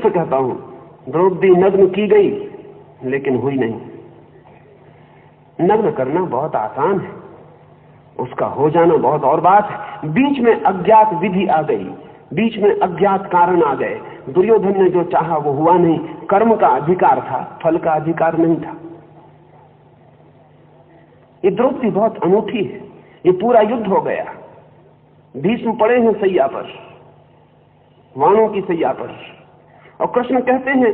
से कहता हूं, द्रौपदी नग्न की गई लेकिन हुई नहीं। नग्न करना बहुत आसान है, उसका हो जाना बहुत और बात है। बीच में अज्ञात विधि आ गई, बीच में अज्ञात कारण आ गए। दुर्योधन ने जो चाहा वो हुआ नहीं। कर्म का अधिकार था, फल का अधिकार नहीं था। ये द्रौपदी बहुत अनूठी है। ये पूरा युद्ध हो गया, भीष्म पड़े हैं सैया पर, वाणों की सैया पर, और कृष्ण कहते हैं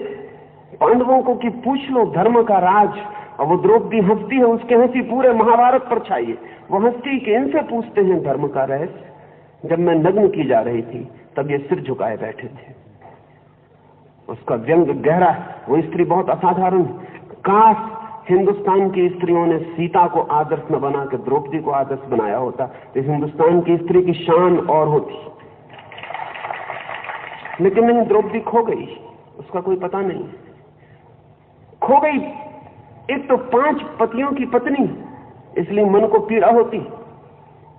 पांडवों को कि पूछ लो धर्म का राज। और वो द्रौपदी हंसती है, उसके हंसी पूरे महाभारत पर छाई है। वो हंसती कि इनसे पूछते हैं धर्म का रहस्य। जब मैं नग्न की जा रही थी तब ये सिर झुकाए बैठे थे। उसका व्यंग गहरा है। वो स्त्री बहुत असाधारण। काश हिंदुस्तान की स्त्रियों ने सीता को आदर्श न बना के द्रौपदी को आदर्श बनाया होता तो हिंदुस्तान की स्त्री की शान और होती। लेकिन नहीं, द्रौपदी खो गई, उसका कोई पता नहीं। खो गई। एक तो 5 पतियों की पत्नी, इसलिए मन को पीड़ा होती,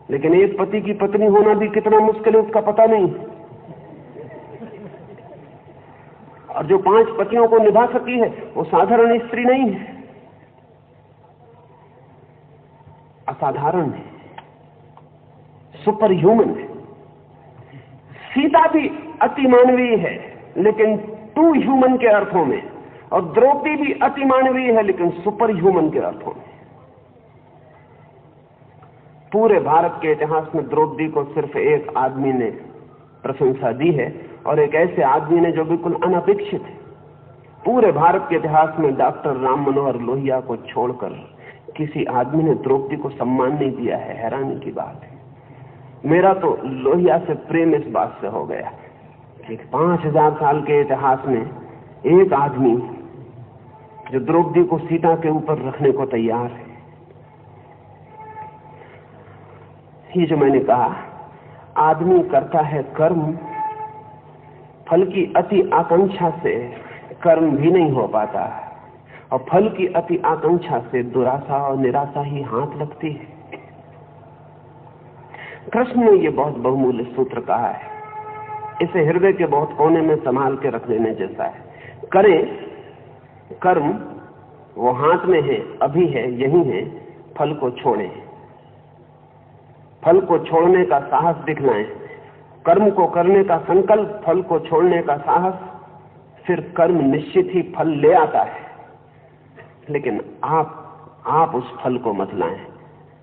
लेकिन एक पति की पत्नी होना भी कितना मुश्किल है उसका पता नहीं। और जो 5 पतियों को निभा सकी है वो साधारण स्त्री नहीं है, असाधारण है, सुपर ह्यूमन है। सीता भी अति मानवीय है लेकिन टू ह्यूमन के अर्थों में, और द्रौपदी भी अति मानवीय है लेकिन सुपर ह्यूमन के अर्थों में। पूरे भारत के इतिहास में द्रौपदी को सिर्फ एक आदमी ने प्रशंसा दी है, और एक ऐसे आदमी ने जो बिल्कुल अनपेक्षित है। पूरे भारत के इतिहास में डॉक्टर राम मनोहर लोहिया को छोड़कर किसी आदमी ने द्रौपदी को सम्मान नहीं दिया है। हैरानी की बात है। मेरा तो लोहिया से प्रेम इस बात से हो गया कि 5000 साल के इतिहास में एक आदमी जो द्रौपदी को सीता के ऊपर रखने को तैयार है। ये जो मैंने कहा, आदमी करता है कर्म, फल की अति आकांक्षा से कर्म भी नहीं हो पाता, और फल की अति आकांक्षा से दुराशा और निराशा ही हाथ लगती है। कृष्ण ने यह बहुत बहुमूल्य सूत्र कहा है, इसे हृदय के बहुत कोने में संभाल के रख लेने जैसा है। करें कर्म, वो हाथ में है, अभी है, यही है। फल को छोड़ें, फल को छोड़ने का साहस दिखलाएं। कर्म को करने का संकल्प, फल को छोड़ने का साहस, फिर कर्म निश्चित ही फल ले आता है। लेकिन आप उस फल को मत लाएं,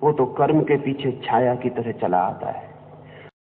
वो तो कर्म के पीछे छाया की तरह चला आता है।